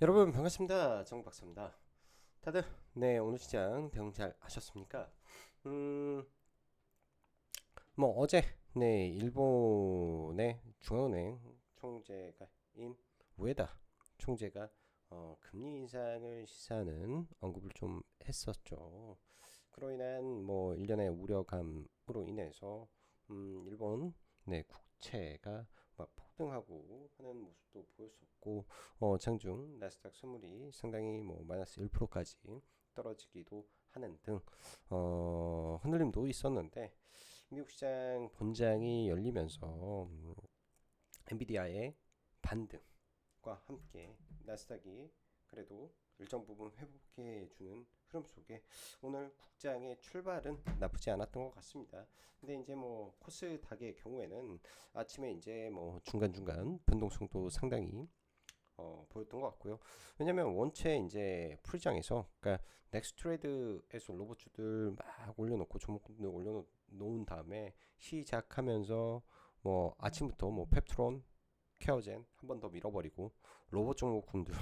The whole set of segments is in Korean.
여러분 반갑습니다. 정박사입니다. 다들 오늘 시장 대응 잘 하셨습니까? 음, 어제 일본의 중앙은행 총재가인 우에다 총재가 금리 인상을 시사하는 언급을 좀 했었죠. 그로 인한 일련의 우려감으로 인해서 일본 국채가 막 폭등하고 하는 모습도 보였었고 장중 나스닥 선물이 상당히 마이너스 1%까지 떨어지기도 하는 등 흔들림도 있었는데 미국 시장 본장이 열리면서 엔비디아의 반등과 함께 나스닥이 그래도 일정 부분 회복해 주는 흐름 속에 오늘 국장의 출발은 나쁘지 않았던 것 같습니다. 근데 이제 코스닥의 경우에는 아침에 이제 중간중간 변동성도 상당히 보였던 것 같고요. 왜냐면 원체 이제 풀장에서 그러니까 넥스트레이드에서 로봇주들 막 올려놓고 종목들 올려놓은 다음에 시작하면서 아침부터 펩트론 케어젠 한 번 더 밀어버리고 로봇 종목군들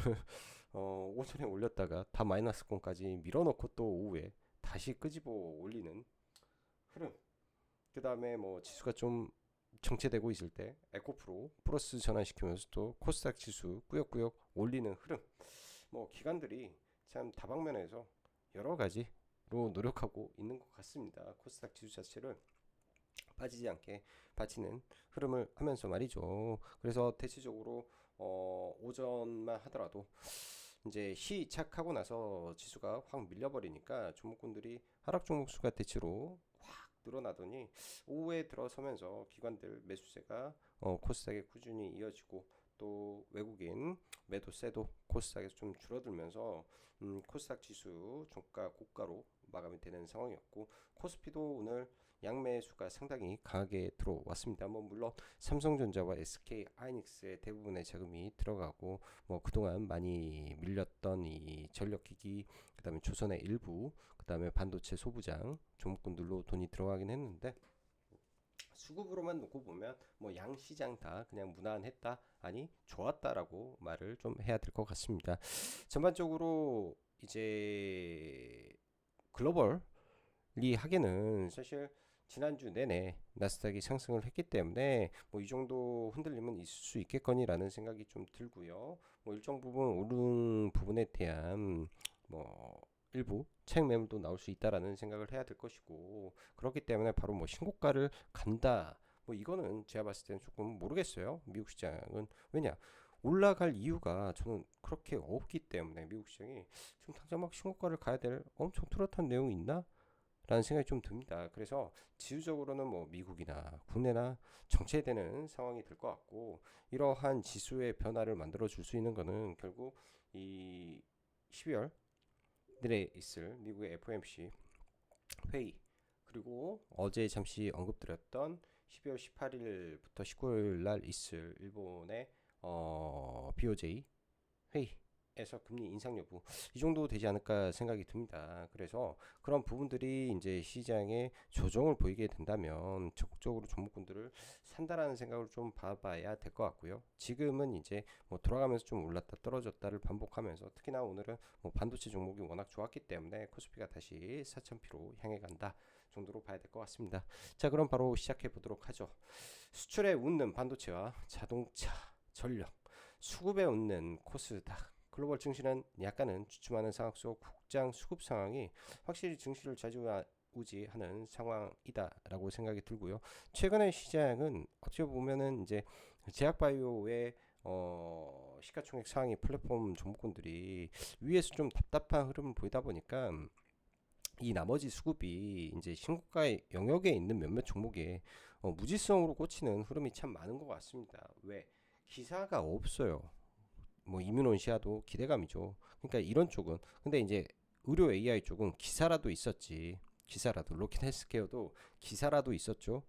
오전에 올렸다가 다 마이너스권까지 밀어넣고 또 오후에 다시 끄집어 올리는 흐름. 그 다음에 지수가 좀 정체되고 있을 때 에코프로 플러스 전환시키면서 또 코스닥 지수 꾸역꾸역 올리는 흐름. 기관들이 참 다방면에서 여러 가지로 노력하고 있는 것 같습니다. 코스닥 지수 자체를 빠지지 않게 받치는 흐름을 하면서 말이죠. 그래서 대체적으로 오전만 하더라도 이제 시작하고 나서 지수가 확 밀려버리니까 종목군들이 하락 종목 수가 대체로 확 늘어나더니 오후에 들어서면서 기관들 매수세가 코스닥에 꾸준히 이어지고 또 외국인 매도세도 코스닥에서 좀 줄어들면서 코스닥 지수 종가 고가로 마감이 되는 상황이었고 코스피도 오늘 양매수가 상당히 강하게 들어왔습니다. 물론 삼성전자와 SK 하이닉스의 대부분의 자금이 들어가고 그동안 많이 밀렸던 이 전력기기 그다음에 조선의 일부 그다음에 반도체 소부장 종목군들로 돈이 들어가긴 했는데 수급으로만 놓고 보면 양시장 다 그냥 무난했다 아니 좋았다라고 말을 좀 해야 될 것 같습니다. 전반적으로 이제 글로벌 리 하기는 사실 지난주 내내 나스닥이 상승을 했기 때문에 이 정도 흔들림은 있을 수 있겠거니라는 생각이 좀 들고요. 일정 부분 오른 부분에 대한 일부 차익 매물도 나올 수 있다라는 생각을 해야 될 것이고 그렇기 때문에 바로 신고가를 간다. 이거는 제가 봤을 때는 조금 모르겠어요. 미국 시장은 왜냐 올라갈 이유가 저는 그렇게 없기 때문에 미국 시장이 지금 당장 막 신고가를 가야 될 엄청 뚜렷한 내용이 있나? 라는 생각이 좀 듭니다. 그래서 지수적으로는 미국이나 국내나 정체되는 상황이 될 것 같고 이러한 지수의 변화를 만들어 줄 수 있는 거는 결국 이 12월 내에 있을 미국의 FOMC 회의 그리고 어제 잠시 언급드렸던 12월 18일부터 19일 날 있을 일본의 BOJ 회의에서 금리 인상 여부 이 정도 되지 않을까 생각이 듭니다. 그래서 그런 부분들이 이제 시장에 조정을 보이게 된다면 적극적으로 종목군들을 산다라는 생각을 좀 봐봐야 될 것 같고요. 지금은 이제 돌아가면서 좀 올랐다 떨어졌다를 반복하면서 특히나 오늘은 반도체 종목이 워낙 좋았기 때문에 코스피가 다시 4,000피로 향해 간다 정도로 봐야 될 것 같습니다. 자, 그럼 바로 시작해 보도록 하죠. 수출에 웃는 반도체와 자동차, 전력, 수급에 웃는 코스닥. 글로벌 증시는 약간은 주춤하는 상황 속 국장 수급 상황이 확실히 증시를 좌지우지하는 상황이다라고 생각이 들고요. 최근의 시장은 어떻게 보면은 이제 제약바이오의 시가총액 상위 플랫폼 종목군들이 위에서 좀 답답한 흐름을 보이다 보니까 이 나머지 수급이 이제 신고가의 영역에 있는 몇몇 종목에 무지성으로 꽂히는 흐름이 참 많은 것 같습니다. 왜? 기사가 없어요. 이뮤논시아도 기대감이죠. 그러니까 이런 쪽은 근데 이제 의료 AI 쪽은 기사라도 있었지. 기사라도 로켓 헬스케어도 기사라도 있었죠.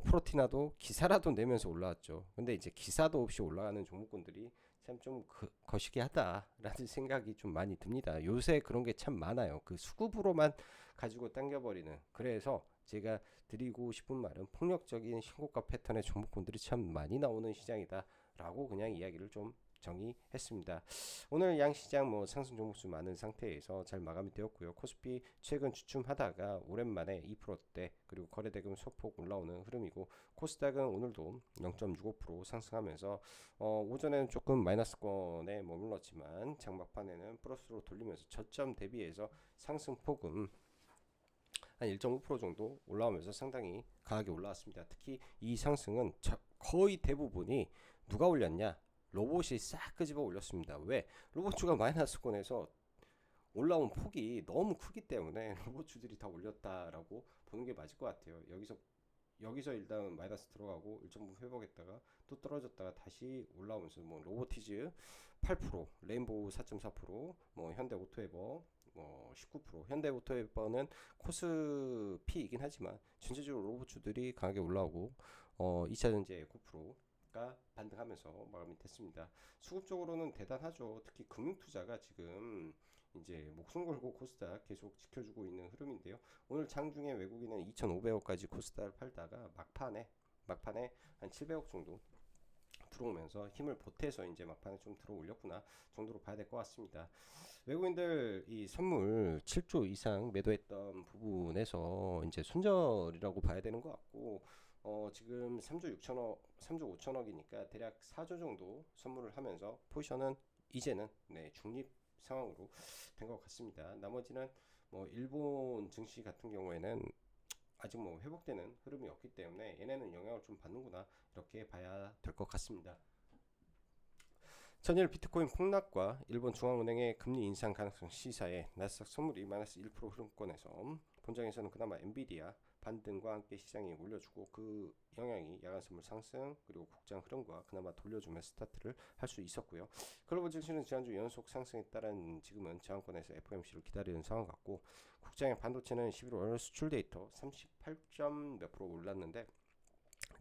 프로티나도 기사라도 내면서 올라왔죠. 근데 이제 기사도 없이 올라가는 종목군들이 참 좀 거시기하다라는 생각이 좀 많이 듭니다. 요새 그런 게 참 많아요. 그 수급으로만 가지고 당겨버리는. 그래서 제가 드리고 싶은 말은 폭력적인 신고가 패턴의 종목군들이 참 많이 나오는 시장이다라고 그냥 이야기를 좀 정의했습니다. 오늘 양시장 상승 종목수 많은 상태에서 잘 마감이 되었고요. 코스피 최근 주춤하다가 오랜만에 2%대 그리고 거래대금 소폭 올라오는 흐름이고, 코스닥은 오늘도 0.65% 상승하면서 오전에는 조금 마이너스권에 머물렀지만 장막판에는 플러스로 돌리면서 저점 대비해서 상승폭은 한 1.5% 정도 올라오면서 상당히 강하게 올라왔습니다. 특히 이 상승은 거의 대부분이 누가 올렸냐? 로봇이 싹 끄집어 올렸습니다. 왜? 로봇주가 마이너스권에서 올라온 폭이 너무 크기 때문에 로봇주들이 다 올렸다라고 보는 게 맞을 것 같아요. 여기서 일단 마이너스 들어가고 1.5 회복했다가 또 떨어졌다가 다시 올라오면서 로보티즈 8%, 레인보우 4.4%, 현대오토에버 19%. 현대오토에버는 코스피이긴 하지만 전체적으로 로봇주들이 강하게 올라오고 2차전지의 9%가 반등하면서 마감이 됐습니다. 수급적으로는 대단하죠. 특히 금융투자가 지금 이제 목숨 걸고 코스닥 계속 지켜주고 있는 흐름인데요. 오늘 장중에 외국인은 2,500억까지 코스닥을 팔다가 막판에 한 700억 정도 들어오면서 힘을 보태서 이제 막판에 좀 들어 올렸구나 정도로 봐야 될 것 같습니다. 외국인들 이 선물 7조 이상 매도했던 부분에서 이제 손절이라고 봐야 되는 것 같고, 지금 3조 6천억, 3조 5천억이니까 대략 4조 정도 선물을 하면서 포지션은 이제는 중립 상황으로 된 것 같습니다. 나머지는 일본 증시 같은 경우에는 아직 회복되는 흐름이 없기 때문에 얘네는 영향을 좀 받는구나 이렇게 봐야 될 것 같습니다. 전일 비트코인 폭락과 일본 중앙은행의 금리 인상 가능성 시사에 나스닥 선물이 마이너스 1% 흐름권에서 본장에서는 그나마 엔비디아 반등과 함께 시장이 올려주고, 그 영향이 야간 선물 상승 그리고 국장 흐름과 그나마 돌려주며 스타트를 할 수 있었고요. 글로벌 증시는 지난주 연속 상승에 따른 지금은 저항권에서 FOMC를 기다리는 상황 같고, 국장의 반도체는 11월 수출 데이터 38점 몇 프로 올랐는데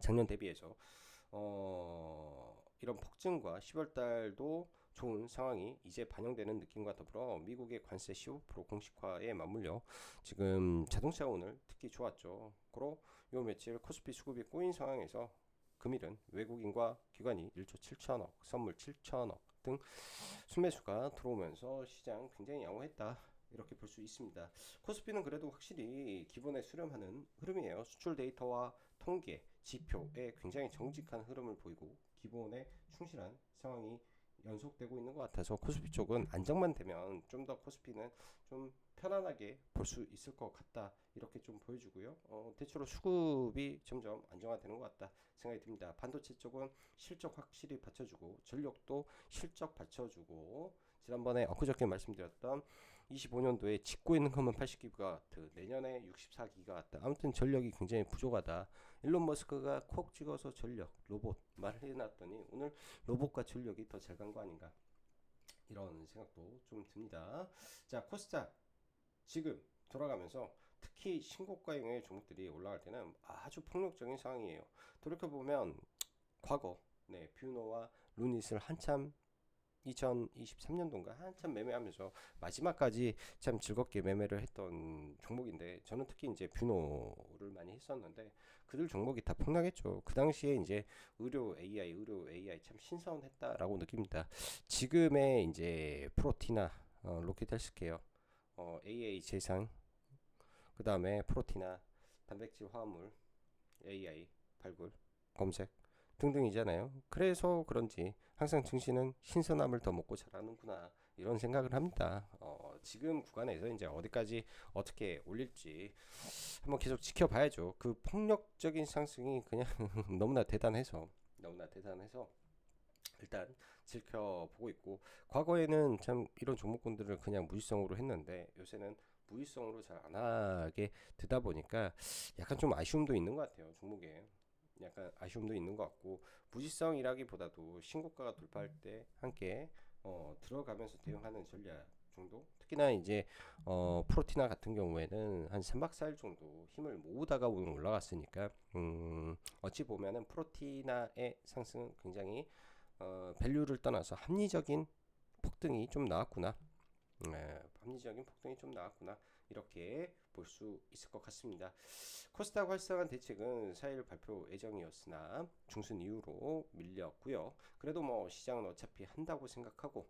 작년 대비해서 이런 폭증과 10월 달도 좋은 상황이 이제 반영되는 느낌과 더불어 미국의 관세 15% 공식화에 맞물려 지금 자동차가 오늘 특히 좋았죠. 그로 요 며칠 코스피 수급이 꼬인 상황에서 금일은 외국인과 기관이 1조 7천억, 선물 7천억 등 순매수가 들어오면서 시장 굉장히 양호했다 이렇게 볼 수 있습니다. 코스피는 그래도 확실히 기본에 수렴하는 흐름이에요. 수출 데이터와 통계, 지표에 굉장히 정직한 흐름을 보이고 기본에 충실한 상황이 연속되고 있는 것 같아서 코스피 쪽은 안정만 되면 좀 더 코스피는 좀 편안하게 볼 수 있을 것 같다 이렇게 좀 보여주고요. 대체로 수급이 점점 안정화되는 것 같다 생각이 듭니다. 반도체 쪽은 실적 확실히 받쳐주고 전력도 실적 받쳐주고, 지난번에 엊그저께 말씀드렸던 25년도에 짓고 있는 것만 80기가와트, 내년에 64기가와트, 아무튼 전력이 굉장히 부족하다. 일론 머스크가 콕 찍어서 전력, 로봇 말을 해놨더니 오늘 로봇과 전력이 더 잘 간 거 아닌가 이런 생각도 좀 듭니다. 자, 코스닥 지금 돌아가면서 특히 신고가형의 종목들이 올라갈 때는 아주 폭력적인 상황이에요. 돌이켜보면 과거 뷰노와 루닛을 한참 2023년도인가 한참 매매하면서 마지막까지 참 즐겁게 매매를 했던 종목인데, 저는 특히 이제 뷰노를 많이 했었는데 그들 종목이 다 폭락했죠. 그 당시에 이제 의료 AI 참 신선했다라고 느낍니다. 지금의 이제 프로티나, 로켓헬스케어, AA 재상, 그 다음에 프로티나, 단백질 화합물, AI 발굴, 검색 등등이잖아요. 그래서 그런지 항상 증시는 신선함을 더 먹고 자라는구나 이런 생각을 합니다. 지금 구간에서 이제 어디까지 어떻게 올릴지 한번 계속 지켜봐야죠. 그 폭력적인 상승이 그냥 너무나 대단해서 일단 지켜보고 있고, 과거에는 참 이런 종목군들을 그냥 무지성으로 했는데 요새는 무지성으로 잘 안 하게 되다 보니까 약간 좀 아쉬움도 있는 것 같아요. 종목에 약간 아쉬움도 있는 것 같고, 무지성이라기보다도 신고가가 돌파할 때 함께 들어가면서 대응하는 전략 정도. 특히나 이제 프로티나 같은 경우에는 한 3박 4일 정도 힘을 모으다가 오늘 올라갔으니까 어찌 보면은 프로티나의 상승은 굉장히 밸류를 떠나서 합리적인 폭등이 좀 나왔구나. 합리적인 폭등이 좀 나왔구나 이렇게 볼 수 있을 것 같습니다. 코스닥 활성화 대책은 4일 발표 예정이었으나 중순 이후로 밀렸고요. 그래도 뭐 시장은 어차피 한다고 생각하고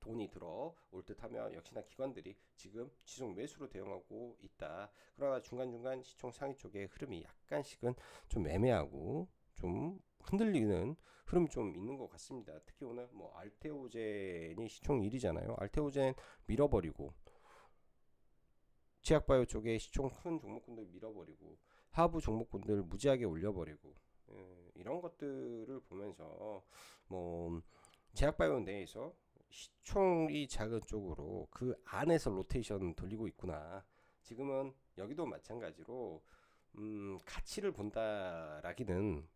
돈이 들어올 듯하면 역시나 기관들이 지금 지속 매수로 대응하고 있다. 그러나 중간중간 시총 상위 쪽의 흐름이 약간씩은 좀 애매하고 좀 흔들리는 흐름이 좀 있는 것 같습니다. 특히 오늘 뭐 알테오젠이 시총 1위잖아요. 알테오젠 밀어버리고 치약바이오 쪽에 시총 큰 종목군들 밀어버리고 하부 종목군들 무지하게 올려버리고 이런 것들을 보면서 뭐 제약바이오 내에서 시총이 작은 쪽으로 그 안에서 로테이션 돌리고 있구나. 지금은 여기도 마찬가지로 가치를 본다라기는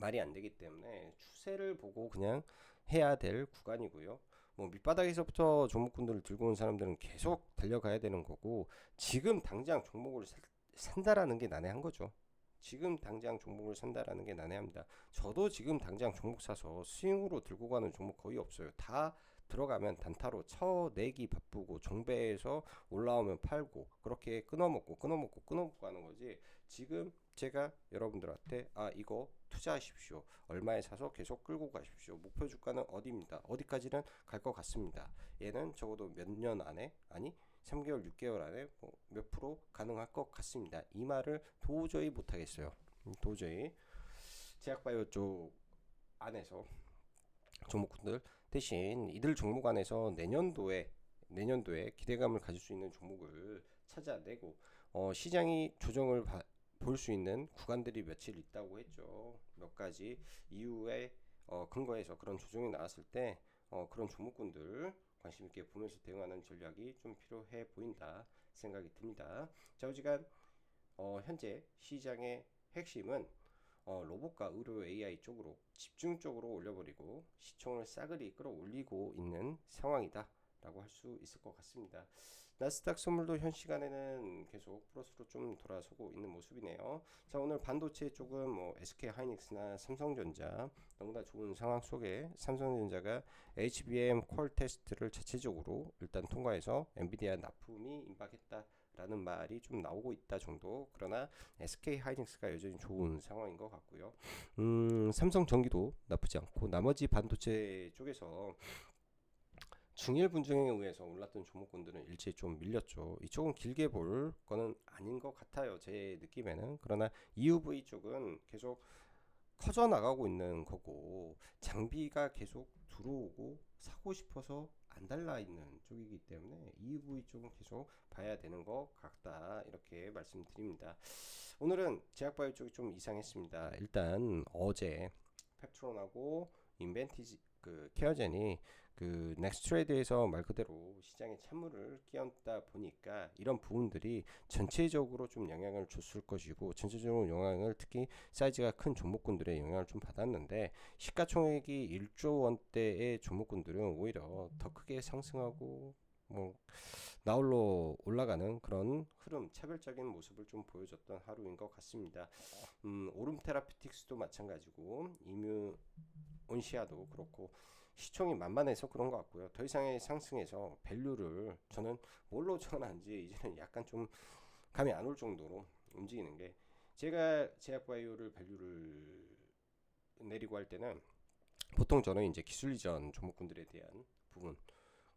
말이 안 되기 때문에 추세를 보고 그냥 해야 될 구간이고요. 뭐 밑바닥에서부터 종목군들을 들고 온 사람들은 계속 달려가야 되는 거고 지금 당장 종목을 산다라는 게 난해한 거죠. 지금 당장 종목을 산다라는 게 난해합니다. 저도 지금 당장 종목 사서 스윙으로 들고 가는 종목 거의 없어요. 다 들어가면 단타로 쳐내기 바쁘고 종배에서 올라오면 팔고 그렇게 끊어먹고 하는 거지. 지금 제가 여러분들한테 이거 투자하십시오. 얼마에 사서 계속 끌고 가십시오. 목표 주가는 어디입니다. 어디까지는 갈 것 같습니다. 얘는 적어도 몇 년 안에 아니 3개월, 6개월 안에 몇 프로 가능할 것 같습니다. 이 말을 도저히 못하겠어요. 도저히 제약바이오 쪽 안에서 종목군들 대신 이들 종목 안에서 내년도에 기대감을 가질 수 있는 종목을 찾아내고 시장이 조정을 볼 수 있는 구간들이 며칠 있다고 했죠. 몇 가지 이후에 근거해서 그런 조정이 나왔을 때 그런 종목군들 관심 있게 보면서 대응하는 전략이 좀 필요해 보인다 생각이 듭니다. 좌우지간 현재 시장의 핵심은 로봇과 의료 AI 쪽으로 집중적으로 올려버리고 시총을 싸그리 끌어올리고 있는 상황이다 라고 할 수 있을 것 같습니다. 나스닥 선물도 현 시간에는 계속 플러스로 좀 돌아서고 있는 모습이네요. 자, 오늘 반도체 쪽은 뭐 SK 하이닉스나 삼성전자 너무나 좋은 상황 속에 삼성전자가 HBM 퀄 테스트를 자체적으로 일단 통과해서 엔비디아 납품이 임박했다 라는 말이 좀 나오고 있다 정도. 그러나 SK 하이닉스가 여전히 좋은 상황인 것 같고요. 삼성전기도 나쁘지 않고 나머지 반도체 쪽에서 중일 분쟁에 의해서 올랐던 종목군들은 일제히 좀 밀렸죠. 이쪽은 길게 볼 거는 아닌 것 같아요. 제 느낌에는. 그러나 EUV 쪽은 계속 커져 나가고 있는 거고 장비가 계속 들어오고 사고 싶어서 안 달라 있는 쪽이기 때문에 EUV 쪽은 계속 봐야 되는 것 같다 이렇게 말씀드립니다. 오늘은 제약바이오 쪽이 좀 이상했습니다. 일단 어제 펩트론하고 인벤티지 그 케어젠이 그 넥스트레이드에서 말 그대로 시장에 찬물을 끼얹다 보니까 이런 부분들이 전체적으로 좀 영향을 줬을 것이고 전체적으로 영향을 특히 사이즈가 큰 종목군들의 영향을 좀 받았는데 시가총액이 1조 원대의 종목군들은 오히려 더 크게 상승하고 뭐 나홀로 올라가는 그런 흐름 차별적인 모습을 좀 보여줬던 하루인 것 같습니다. 오름 테라피틱스도 마찬가지고 이뮤 온시아도 그렇고 시총이 만만해서 그런 것 같고요. 더 이상의 상승에서 밸류를 저는 뭘로 정하는지 이제는 약간 좀 감이 안 올 정도로 움직이는 게 제가 제약바이오를 밸류를 내리고 할 때는 보통 저는 이제 기술 이전 종목군들에 대한 부분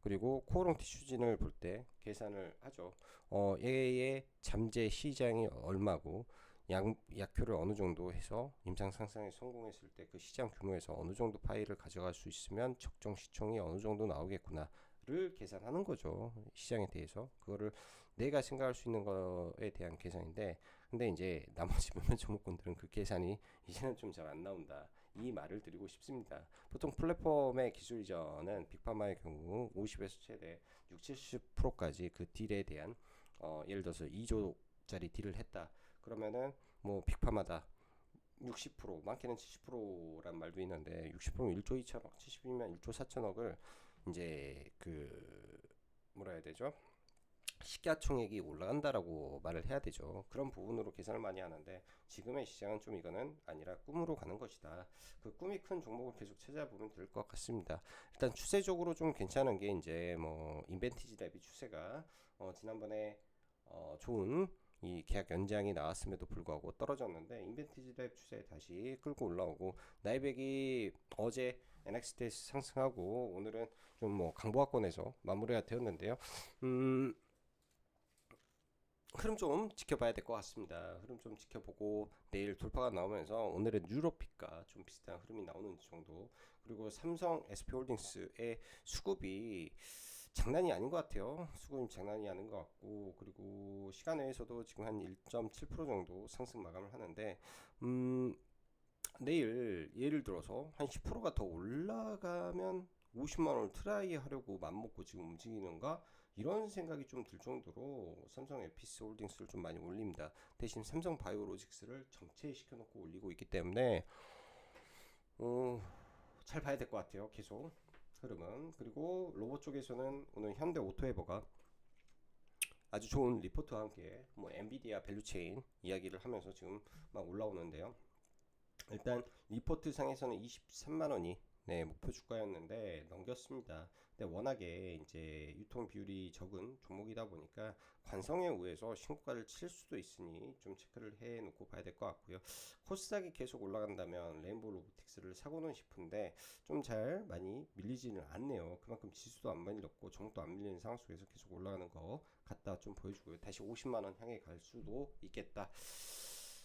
그리고 코오롱 티슈진을 볼 때 계산을 하죠. 얘의 잠재 시장이 얼마고 약효를 어느 정도 해서 임상 상승에 성공했을 때 그 시장 규모에서 어느 정도 파이를 가져갈 수 있으면 적정 시총이 어느 정도 나오겠구나를 계산하는 거죠. 시장에 대해서 그거를 내가 생각할 수 있는 거에 대한 계산인데 근데 이제 나머지 몇몇 종목군들은 그 계산이 이제는 좀 잘 안 나온다. 이 말을 드리고 싶습니다. 보통 플랫폼의 기술 이전은 빅파마의 경우 50에서 최대 6, 70%까지 그 딜에 대한 예를 들어서 2조짜리 딜을 했다. 그러면은 뭐 빅파마다 60% 많게는 70%란 말도 있는데 60%면 1조 2천억, 70이면 1조 4천억을 이제 그 뭐라 해야 되죠? 시가총액이 올라간다라고 말을 해야 되죠. 그런 부분으로 계산을 많이 하는데 지금의 시장은 좀 이거는 아니라 꿈으로 가는 것이다. 그 꿈이 큰 종목을 계속 찾아보면 될 것 같습니다. 일단 추세적으로 좀 괜찮은 게 이제 뭐 인벤티지 대비 추세가 지난번에 좋은 이 계약 연장이 나왔음에도 불구하고 떨어졌는데 인벤티지 대비 추세 다시 끌고 올라오고 나이백이 어제 NXT에서 상승하고 오늘은 좀 뭐 강보합권에서 마무리가 되었는데요. 흐름 좀 지켜봐야 될 것 같습니다. 흐름 좀 지켜보고 내일 돌파가 나오면서 오늘은 유로픽과 좀 비슷한 흐름이 나오는 정도. 그리고 삼성 SP홀딩스의 수급이 장난이 아닌 것 같아요. 수급이 장난이 아닌 것 같고, 그리고 시간 외에서도 지금 한 1.7% 정도 상승 마감을 하는데, 내일 예를 들어서 한 10%가 더 올라가면 50만 원을 트라이 하려고 맘먹고 지금 움직이는가? 이런 생각이 좀 들 정도로 삼성 에피스 홀딩스를 좀 많이 올립니다. 대신 삼성 바이오로직스를 정체시켜 놓고 올리고 있기 때문에 잘 봐야 될 것 같아요. 계속 흐름은. 그리고 로봇 쪽에서는 오늘 현대 오토에버가 아주 좋은 리포트와 함께 뭐 엔비디아 밸류체인 이야기를 하면서 지금 막 올라오는데요. 일단 리포트 상에서는 23만 원이 목표 주가였는데 넘겼습니다. 근데 워낙에 이제 유통 비율이 적은 종목이다 보니까 관성에 의해서 신고가를 칠 수도 있으니 좀 체크를 해 놓고 봐야 될 것 같고요. 코스닥이 계속 올라간다면 레인보우 로보틱스를 사고는 싶은데 좀 잘 많이 밀리지는 않네요. 그만큼 지수도 안 밀렸고 종목도 안 밀리는 상황 속에서 계속 올라가는 거 갖다 좀 보여주고요. 다시 50만 원 향해 갈 수도 있겠다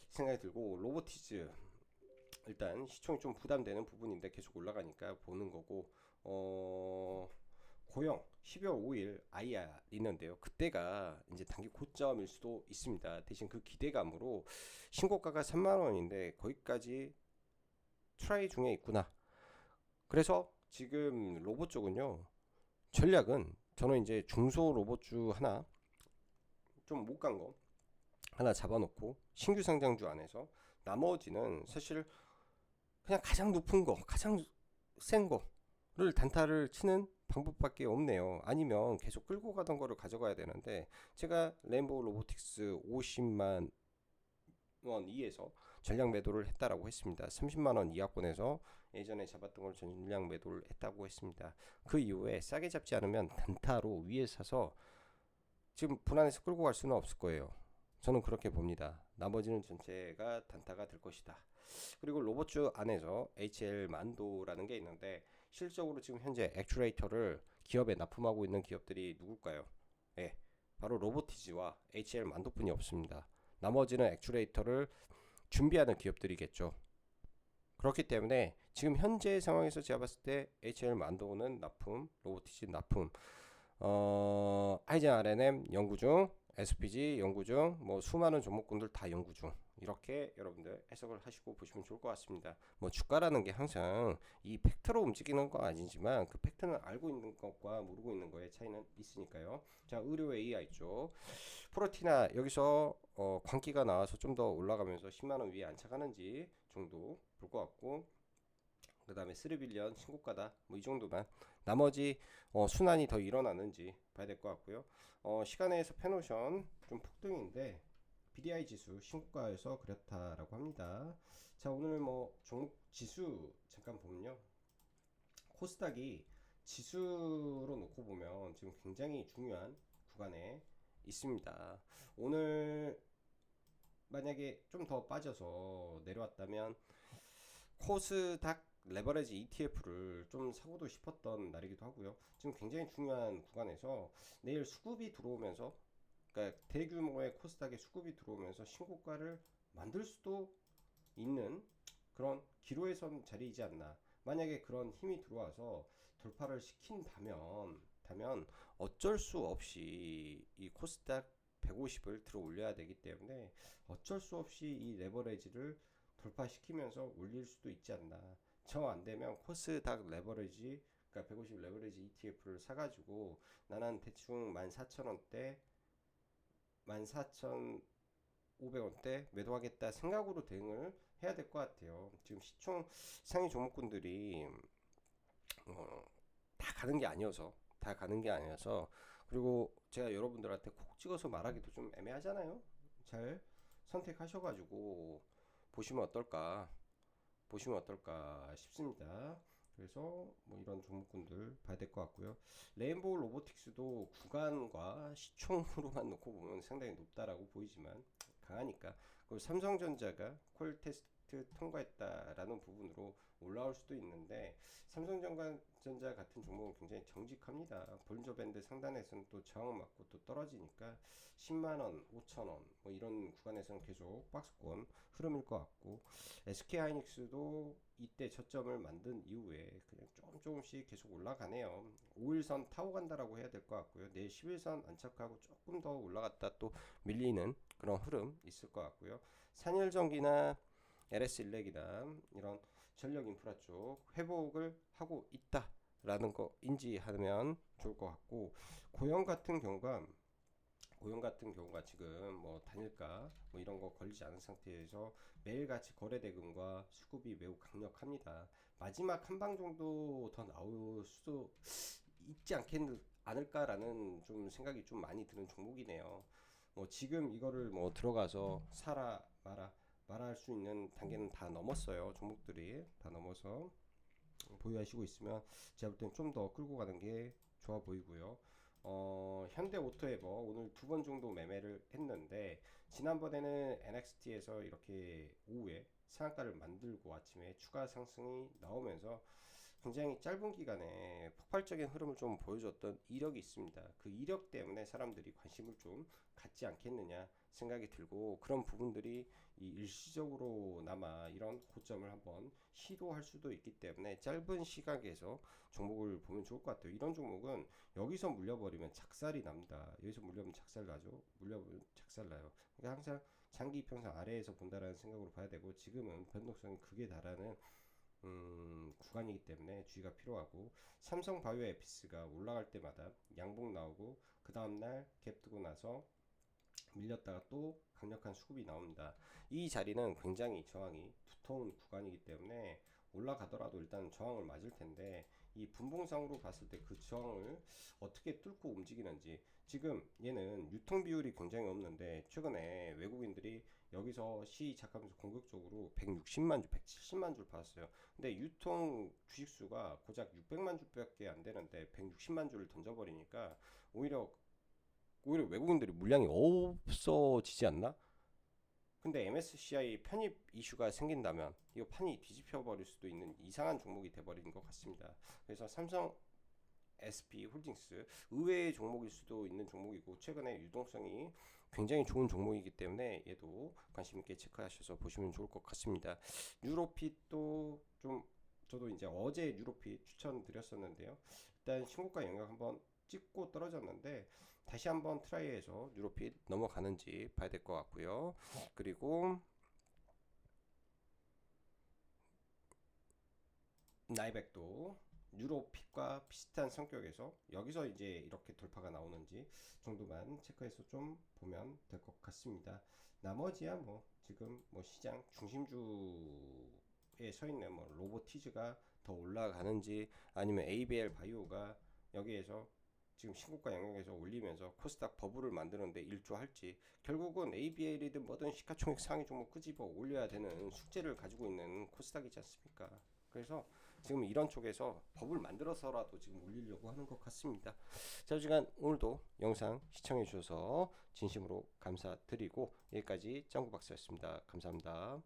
생각이 들고 로보티즈 일단 시총이 좀 부담되는 부분인데 계속 올라가니까 보는 거고 고용 12월 5일 IR 있는데요. 그때가 이제 단기 고점일 수도 있습니다. 대신 그 기대감으로 신고가가 3만 원인데 거기까지 트라이 중에 있구나. 그래서 지금 로봇 쪽은요. 전략은 저는 이제 중소 로봇주 하나 좀 못 간 거 하나 잡아놓고 신규 상장주 안에서 나머지는 사실 그냥 가장 높은 거, 가장 센 거를 단타를 치는 방법밖에 없네요. 아니면 계속 끌고 가던 거를 가져가야 되는데 제가 램보 로보틱스 50만 원 이에서 전량 매도를 했다라고 했습니다. 30만 원 이하권에서 예전에 잡았던 걸 전량 매도를 했다고 했습니다. 그 이후에 싸게 잡지 않으면 단타로 위에 사서 지금 분할해서 끌고 갈 수는 없을 거예요. 저는 그렇게 봅니다. 나머지는 전체가 단타가 될 것이다. 그리고 로봇주 안에서 HL 만도라는 게 있는데 실적으로 지금 현재 액추레이터를 기업에 납품하고 있는 기업들이 누굴까요? 예, 바로 로보티즈와 HL 만도뿐이 없습니다. 나머지는 액추레이터를 준비하는 기업들이겠죠. 그렇기 때문에 지금 현재 상황에서 제가 봤을 때 HL 만도는 납품, 로보티즈 납품, 하이젠 RNM 연구 중, SPG 연구 중, 뭐 수많은 종목군들 다 연구 중. 이렇게 여러분들 해석을 하시고 보시면 좋을 것 같습니다. 뭐 주가라는 게 항상 이 팩트로 움직이는 건 아니지만 그 팩트는 알고 있는 것과 모르고 있는 거의 차이는 있으니까요. 자, 의료 AI 쪽 프로티나 여기서 광기가 나와서 좀 더 올라가면서 10만 원 위에 안착하는지 정도 볼 것 같고 그 다음에 3빌리언 신고가다 뭐 이 정도만 나머지 순환이 더 일어나는지 봐야 될 것 같고요. 시간에서 페노션 좀 폭등인데 BDI 지수 신고가에서 그렇다라고 합니다. 자 오늘 뭐 종목 지수 잠깐 보면요. 코스닥이 지수로 놓고 보면 지금 굉장히 중요한 구간에 있습니다. 오늘 만약에 좀 더 빠져서 내려왔다면 코스닥 레버리지 ETF를 좀 사고도 싶었던 날이기도 하고요. 지금 굉장히 중요한 구간에서 내일 수급이 들어오면서 그러니까 대규모의 코스닥의 수급이 들어오면서 신고가를 만들 수도 있는 그런 기로에 선 자리이지 않나. 만약에 그런 힘이 들어와서 돌파를 시킨다면 어쩔 수 없이 이 코스닥 150을 들어 올려야 되기 때문에 어쩔 수 없이 이 레버리지를 돌파시키면서 올릴 수도 있지 않나. 저 안되면 코스닥 레버리지 그러니까 150 레버리지 ETF를 사가지고 나는 대충 14,000원대 14,500원대 매도하겠다 생각으로 대응을 해야 될 것 같아요. 지금 시총 상위 종목군들이 다 가는 게 아니어서 그리고 제가 여러분들한테 콕 찍어서 말하기도 좀 애매하잖아요. 잘 선택하셔가지고 보시면 어떨까 싶습니다. 그래서 뭐 이런 종목군들 봐야 될 것 같고요. 레인보우 로보틱스도 구간과 시총으로만 놓고 보면 상당히 높다라고 보이지만 강하니까. 그리고 삼성전자가 콜 테스트 통과했다라는 부분으로 올라올 수도 있는데, 삼성전자 같은 종목은 굉장히 정직합니다. 볼린저 밴드 상단에서는 또 저항 맞고 또 떨어지니까 10만원, 5천원 뭐 이런 구간에서는 계속 박스권 흐름일 것 같고, SK하이닉스도 이때 저점을 만든 이후에 그냥 조금씩 계속 올라가네요. 5일선 타고 간다라고 해야 될 것 같고요. 내일 10일선 안착하고 조금 더 올라갔다 또 밀리는 그런 흐름 있을 것 같고요. 산일전기나 LS 일렉이나 이런 전력 인프라 쪽 회복을 하고 있다라는 거 인지하면 좋을 것 같고, 고용 같은 경우가 지금 뭐 단일가 뭐 이런 거 걸리지 않은 상태에서 매일같이 거래 대금과 수급이 매우 강력합니다. 마지막 한 방 정도 더 나올 수도 있지 않을까라는 좀 생각이 좀 많이 드는 종목이네요. 뭐 지금 이거를 뭐 들어가서 사라 말할 수 있는 단계는 다 넘었어요. 종목들이 다 넘어서 보유하시고 있으면 제가 볼 때는 좀 더 끌고 가는 게 좋아 보이고요. 현대 오토에버 오늘 두 번 정도 매매를 했는데, 지난번에는 NXT에서 이렇게 오후에 상한가를 만들고 아침에 추가 상승이 나오면서 굉장히 짧은 기간에 폭발적인 흐름을 좀 보여줬던 이력이 있습니다. 그 이력 때문에 사람들이 관심을 좀 갖지 않겠느냐 생각이 들고, 그런 부분들이 이 일시적으로나마 이런 고점을 한번 시도할 수도 있기 때문에 짧은 시각에서 종목을 보면 좋을 것 같아요. 이런 종목은 여기서 물려버리면 작살이 납니다. 여기서 물려면 작살 나죠. 물려보면 작살 나요. 그러니까 항상 장기 평상 아래에서 본다라는 생각으로 봐야 되고, 지금은 변동성이 극에 달하는 구간이기 때문에 주의가 필요하고, 삼성 바이오 에피스가 올라갈 때마다 양봉 나오고 그 다음날 갭 뜨고 나서 밀렸다가 또 강력한 수급이 나옵니다. 이 자리는 굉장히 저항이 두터운 구간이기 때문에 올라가더라도 일단 저항을 맞을 텐데, 이 분봉상으로 봤을 때 그 저항을 어떻게 뚫고 움직이는지. 지금 얘는 유통 비율이 굉장히 없는데 최근에 외국인들이 여기서 시작하면서 공격적으로 160만 주, 170만 주를 받았어요. 근데 유통 주식수가 고작 600만 주밖에 안 되는데 160만 주를 던져버리니까 오히려 외국인들이 물량이 없어지지 않나? 근데 MSCI 편입 이슈가 생긴다면 이거 판이 뒤집혀 버릴 수도 있는 이상한 종목이 돼버린 것 같습니다. 그래서 삼성 SP 홀딩스 의외의 종목일 수도 있는 종목이고, 최근에 유동성이 굉장히 좋은 종목이기 때문에 얘도 관심 있게 체크하셔서 보시면 좋을 것 같습니다. 유로핏도 좀, 저도 이제 어제 유로핏 추천드렸었는데요. 일단 신고가 영역 한번 찍고 떨어졌는데 다시 한번 트라이해서 유로핏 넘어가는지 봐야 될 것 같고요. 그리고 나이백도 유로핏과 비슷한 성격에서 여기서 이제 이렇게 돌파가 나오는지 정도만 체크해서 좀 보면 될 것 같습니다. 나머지야 뭐 지금 뭐 시장 중심주에 서 있는 뭐 로보티즈가 더 올라가는지, 아니면 ABL 바이오가 여기에서 지금 신고가 영역에서 올리면서 코스닥 버블을 만드는데 일조할지, 결국은 ABL이든 뭐든 시가총액 상위 종목 끄집어 올려야 되는 숙제를 가지고 있는 코스닥이지 않습니까? 그래서 지금 이런 쪽에서 법을 만들어서라도 지금 올리려고 하는 것 같습니다. 자, 시간 오늘도 영상 시청해 주셔서 진심으로 감사드리고, 여기까지 짱구 박사였습니다. 감사합니다.